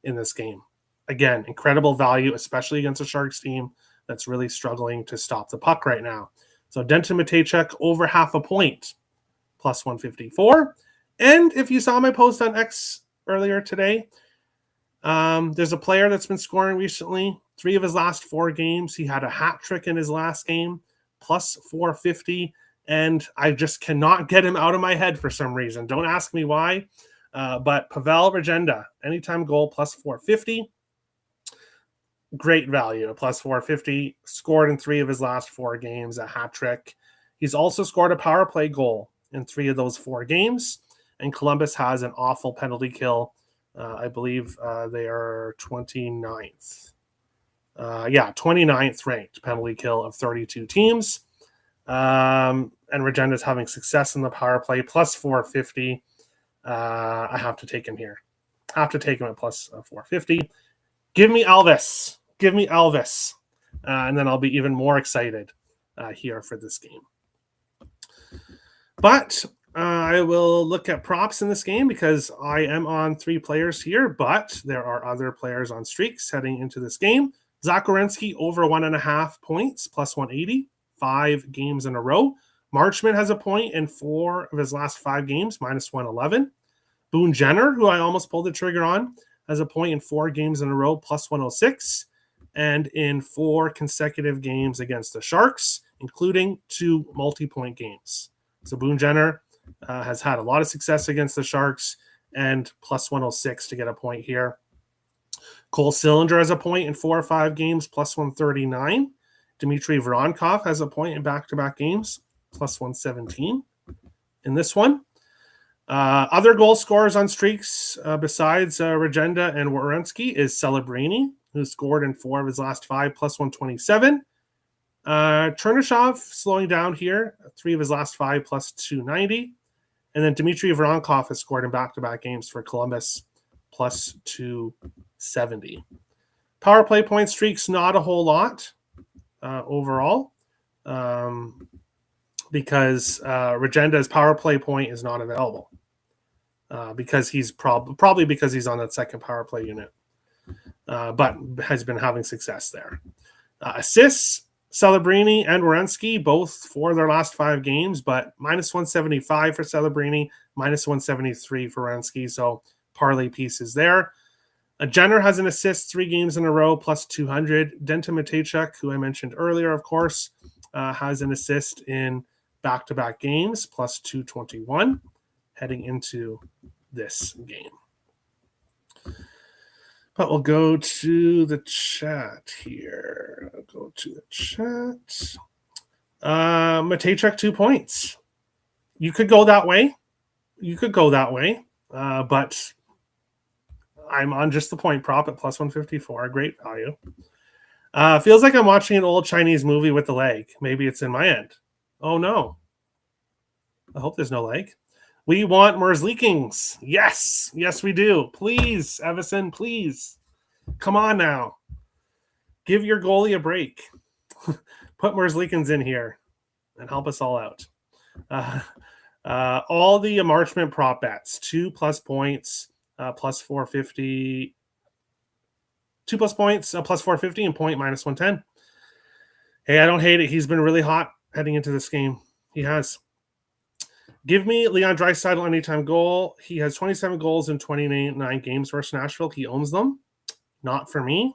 in this game. Again, incredible value, especially against a Sharks team that's really struggling to stop the puck right now. So Denton Mateychuk over half a point, plus 154. And if you saw my post on X earlier today, there's a player that's been scoring recently. 3 of his last 4 games. He had a hat trick in his last game, plus 450. And I just cannot get him out of my head for some reason. Don't ask me why. But Pavel Regenda, anytime goal, plus 450. Great value, plus 450. Scored in 3 of his last 4 games, a hat trick. He's also scored a power play goal in 3 of those 4 games. And Columbus has an awful penalty kill. I believe they are 29th. 29th ranked penalty kill of 32 teams. And Regenda's having success in the power play, plus 450. I have to take him here. I have to take him at plus 450. Give me Elvis. Give me Elvis. And then I'll be even more excited here for this game. But I will look at props in this game because I am on 3 players here, but there are other players on streaks heading into this game. Zach Werenski over 1.5 points, plus 180, 5 games in a row. Marchment has a point in 4 of his last 5 games, minus 111. Boone Jenner, who I almost pulled the trigger on, has a point in 4 games in a row, plus 106. And in 4 consecutive games against the Sharks, including 2 multi-point games. So Boone Jenner has had a lot of success against the Sharks and plus 106 to get a point here. Cole Cylinder has a point in 4 or 5 games, plus 139. Dmitry Voronkov has a point in back-to-back games, plus 117 in this one. Other goal scorers on streaks besides Regenda and Werenski is Celebrini, who scored in 4 of his last 5, plus 127. Chernyshov slowing down here, 3 of his last 5, plus 290. And then Dmitry Voronkov has scored in back-to-back games for Columbus, plus 270. Power play point streaks, not a whole lot overall, because Regenda's power play point is not available because he's probably because he's on that second power play unit, but has been having success there. Assists, Celebrini and Werenski, both for their last 5 games, but minus 175 for Celebrini, minus 173 for Werenski, so parlay pieces there. Jenner has an assist 3 games in a row, plus 200. Denton Matejchuk, who I mentioned earlier, of course, has an assist in back-to-back games, plus 221, heading into this game. But we'll go to the chat here. Matejchuk 2 points. You could go that way. But I'm on just the point prop at plus 154. Great value. Feels like I'm watching an old Chinese movie with the leg. Maybe it's in my end. Oh, no. I hope there's no leg. We want Merzlikings. Yes, we do. Please, Evison, please. Come on now. Give your goalie a break. Put Merzlikings in here and help us all out. All the Marchment prop bets, 2 plus points, plus 450. 2 plus points, plus 450, and point minus 110. Hey, I don't hate it. He's been really hot heading into this game. He has. Give me Leon Draisaitl anytime goal. He has 27 goals in 29 games versus Nashville. He owns them. Not for me.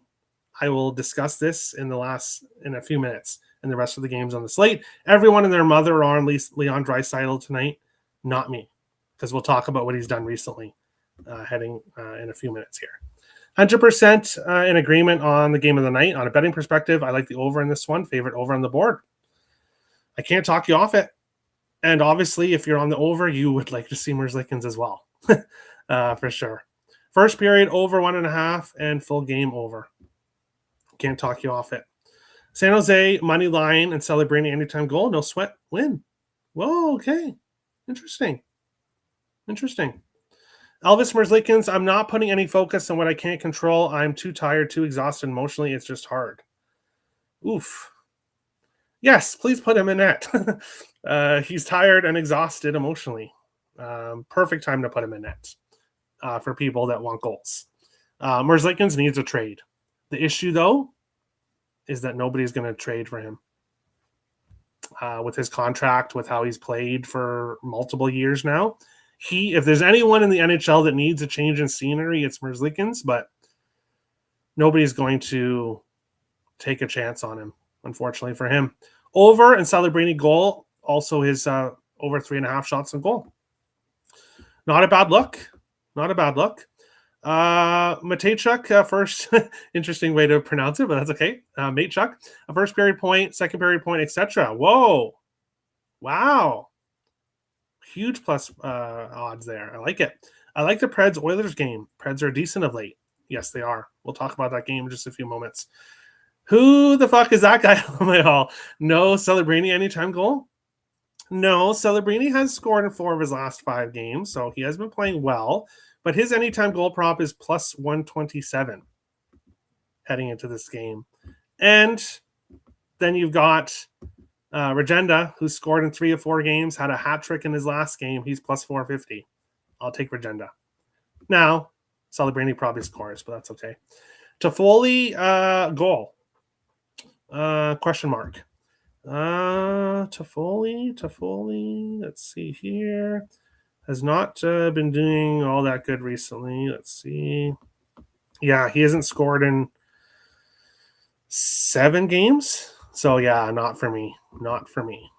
I will discuss this in a few minutes in the rest of the games on the slate. Everyone and their mother are on Leon Draisaitl tonight. Not me, because we'll talk about what he's done recently heading in a few minutes here. 100% in agreement on the game of the night. On a betting perspective, I like the over in this one. Favorite over on the board. I can't talk you off it. And obviously, if you're on the over, you would like to see Merzlikins as well, for sure. First period over 1.5 and full game over. Can't talk you off it. San Jose, money line and Celebrini anytime goal. No sweat, win. Whoa, okay. Interesting. Elvis Merzlikins, I'm not putting any focus on what I can't control. I'm too tired, too exhausted emotionally. It's just hard. Oof. Yes, please put him in net. He's tired and exhausted emotionally. Perfect time to put him in net for people that want goals. Merzlikins needs a trade. The issue, though, is that nobody's going to trade for him. With his contract, with how he's played for multiple years now. If there's anyone in the NHL that needs a change in scenery, it's Merzlikins, but nobody's going to take a chance on him, unfortunately for him. Over and Celebrini goal, also his over 3.5 shots on goal. Not a bad look. Matejchuk, first, interesting way to pronounce it, but that's okay. Matejchuk, a first period point, second period point, etc. Whoa. Wow. Huge plus odds there. I like it. I like the Preds-Oilers game. Preds are decent of late. Yes, they are. We'll talk about that game in just a few moments. Who the fuck is that guy on my hall? No Celebrini anytime goal? No, Celebrini has scored in 4 of his last 5 games, so he has been playing well. But his anytime goal prop is plus 127 heading into this game. And then you've got Regenda, who scored in 3 of 4 games, had a hat trick in his last game. He's plus 450. I'll take Regenda. Now, Celebrini probably scores, but that's okay. Toffoli, goal. Question mark. Toffoli, let's see here. Has not been doing all that good recently. Let's see. Yeah, he hasn't scored in 7 games. So, yeah, not for me. Not for me.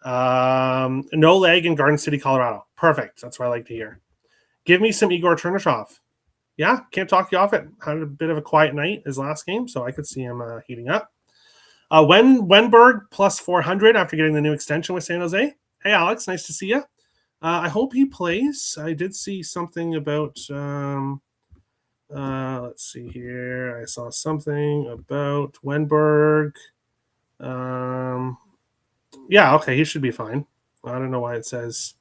No leg in Garden City, Colorado. Perfect. That's what I like to hear. Give me some Igor Chernyshov. Yeah, can't talk you off it. Had a bit of a quiet night his last game, so I could see him heating up. Wenberg plus 400 after getting the new extension with San Jose. Hey, Alex, nice to see you. I hope he plays. I did see something about... let's see here. I saw something about Wenberg. Yeah, okay, he should be fine. I don't know why it says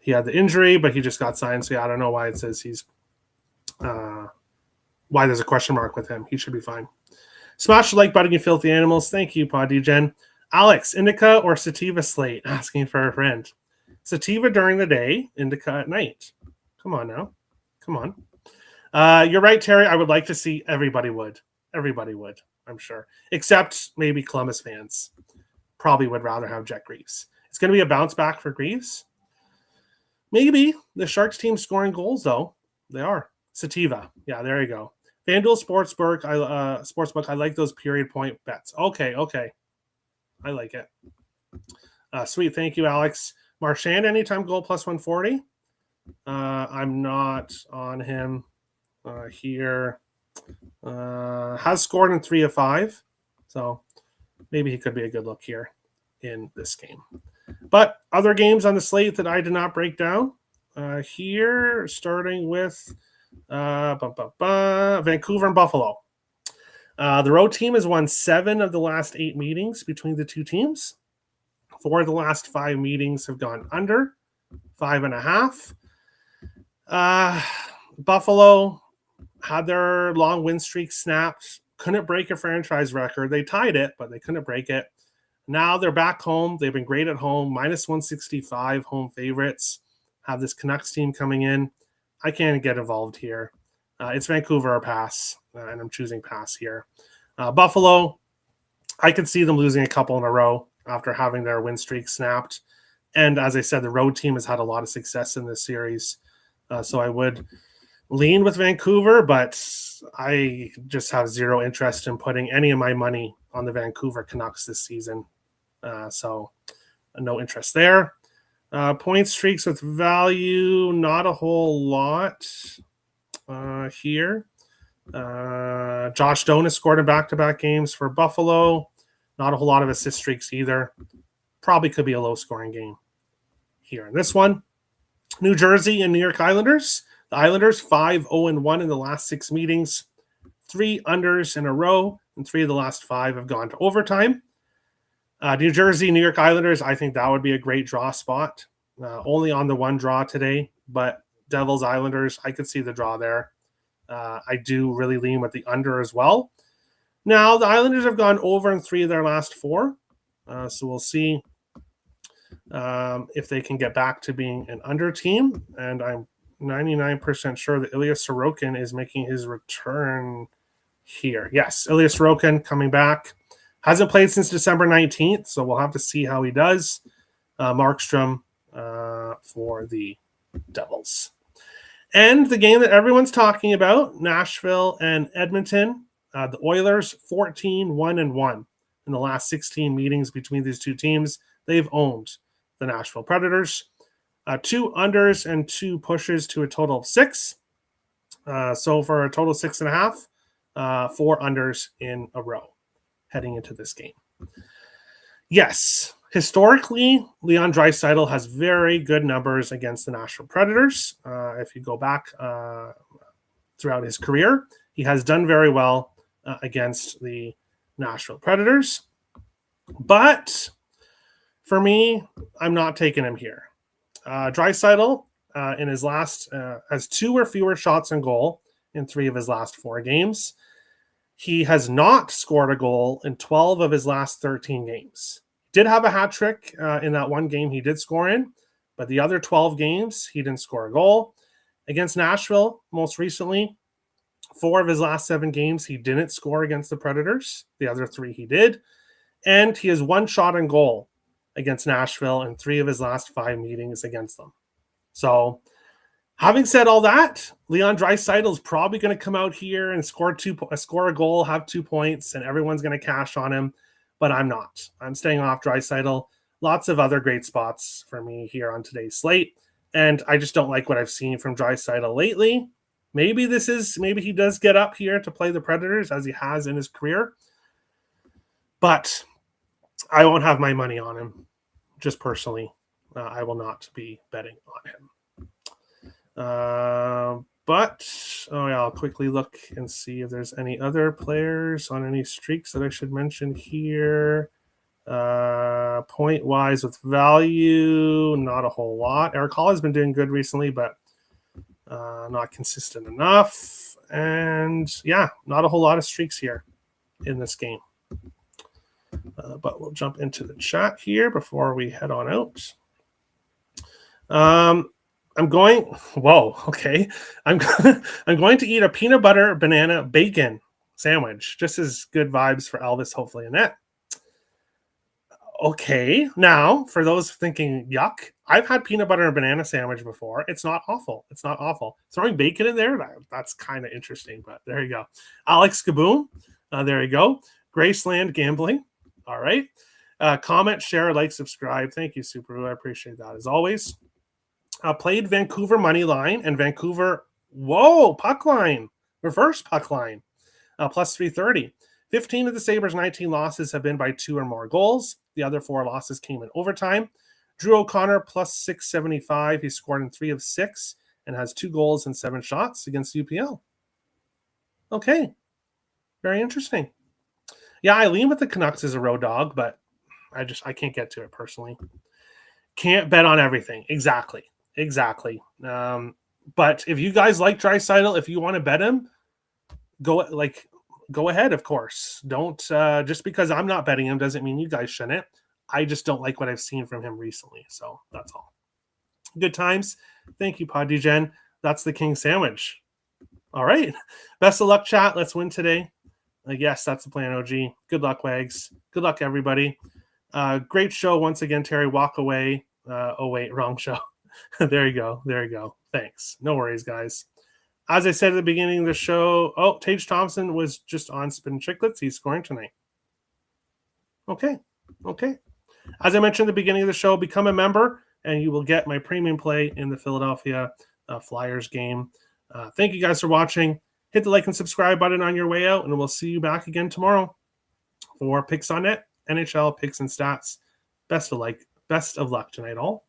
he had the injury, but he just got signed. So yeah, I don't know why it says he's why there's a question mark with him. He should be fine. Smash the like button, you filthy animals. Thank you, Pod DGen. Alex, indica or sativa slate? Asking for a friend. Sativa during the day, indica at night. Come on now. Come on. You're right, Terry. I would like to see everybody would. Everybody would, I'm sure. Except maybe Columbus fans. Probably would rather have Jet Greaves. It's going to be a bounce back for Greaves. Maybe. The Sharks team scoring goals, though. They are. Sativa. Yeah, there you go. FanDuel Sportsbook. I like those period point bets. Okay. I like it. Sweet. Thank you, Alex. Marchand, anytime goal plus 140. I'm not on him here. Has scored in 3 of 5. So maybe he could be a good look here in this game. But other games on the slate that I did not break down here, starting with Vancouver and Buffalo. The road team has won 7 of the last 8 meetings between the two teams. 4 of the last 5 meetings have gone under 5.5. Buffalo had their long win streak snapped. Couldn't break a franchise record. They tied it, but they couldn't break it. Now they're back home. They've been great at home. Minus 165 home favorites. Have this Canucks team coming in. I can't get involved here. It's Vancouver or pass, and I'm choosing pass here. Buffalo, I could see them losing a couple in a row after having their win streak snapped. And as I said, the road team has had a lot of success in this series. So I would lean with Vancouver, but I just have zero interest in putting any of my money on the Vancouver Canucks this season. So no interest there. Point streaks with value, not a whole lot here. Josh Doan has scored in back-to-back games for Buffalo. Not a whole lot of assist streaks either. Probably could be a low-scoring game here in this one. New Jersey and New York Islanders. The Islanders 5-0-1 in the last 6 meetings. 3 unders in a row, and 3 of the last 5 have gone to overtime. New Jersey, New York Islanders, I think that would be a great draw spot. Only on the one draw today, but Devils, Islanders, I could see the draw there. I do really lean with the under as well. Now, the Islanders have gone over in 3 of their last 4. So we'll see if they can get back to being an under team. And I'm 99% sure that Ilya Sorokin is making his return here. Yes, Ilya Sorokin coming back. Hasn't played since December 19th, so we'll have to see how he does. Markstrom for the Devils. And the game that everyone's talking about, Nashville and Edmonton. The Oilers 14-1-1 in the last 16 meetings between these two teams. They've owned the Nashville Predators. 2 unders and 2 pushes to a total of 6. So for a total of 6.5, 4 unders in a row heading into this game. Yes, historically, Leon Draisaitl has very good numbers against the Nashville Predators. If you go back throughout his career, he has done very well against the Nashville Predators. But for me, I'm not taking him here. Draisaitl in his last has 2 or fewer shots on goal in 3 of his last 4 games. He has not scored a goal in 12 of his last 13 games. Did have a hat trick in that one game he did score in, but the other 12 games, he didn't score a goal. Against Nashville, most recently, 4 of his last 7 games, he didn't score against the Predators. The other 3 he did. And he has 1 shot on goal against Nashville in 3 of his last 5 meetings against them. So, having said all that, Leon Draisaitl is probably going to come out here and score a goal, have 2 points, and everyone's going to cash on him. But I'm not. I'm staying off Draisaitl. Lots of other great spots for me here on today's slate. And I just don't like what I've seen from Draisaitl lately. Maybe he does get up here to play the Predators as he has in his career. But I won't have my money on him, just personally. I will not be betting on him. I'll quickly look and see if there's any other players on any streaks that I should mention here. Point-wise with value, not a whole lot. Eric Hall has been doing good recently, but not consistent enough. And yeah, not a whole lot of streaks here in this game. But we'll jump into the chat here before we head on out. I'm going to eat a peanut butter banana bacon sandwich. Just as good vibes for Elvis, hopefully, Annette. Okay, now for those thinking yuck, I've had peanut butter and banana sandwich before. It's not awful. Throwing bacon in there, that's kind of interesting, but there you go. Alex Kaboom, there you go. Graceland Gambling. All right. Comment, share, like, subscribe. Thank you, Subaru. I appreciate that as always. Played Vancouver money line and Vancouver, puck line, reverse puck line, plus 330. 15 of the Sabres' 19 losses have been by 2 or more goals. The other 4 losses came in overtime. Drew O'Connor, plus 675. He scored in 3 of 6 and has 2 goals and 7 shots against UPL. Okay. Very interesting. Yeah, I lean with the Canucks as a road dog, but I can't get to it personally. Can't bet on everything. Exactly. But if you guys like Draisaitl, if you want to bet him, go ahead, of course. Don't just because I'm not betting him doesn't mean you guys shouldn't. I just don't like what I've seen from him recently. So that's all. Good times. Thank you, Pod Degen. That's the King Sandwich. All right. Best of luck, chat. Let's win today. Yes, that's the plan, OG. Good luck, Wags. Good luck, everybody. Great show once again, Terry. Walk away. Wrong show. There you go. Thanks. No worries, guys. As I said at the beginning of the show, Tage Thompson was just on Spin Chicklets. He's scoring tonight. Okay. As I mentioned at the beginning of the show, become a member, and you will get my premium play in the Philadelphia Flyers game. Thank you guys for watching. Hit the like and subscribe button on your way out, and we'll see you back again tomorrow for Picks on Net, NHL Picks and Stats. Best of luck tonight, all.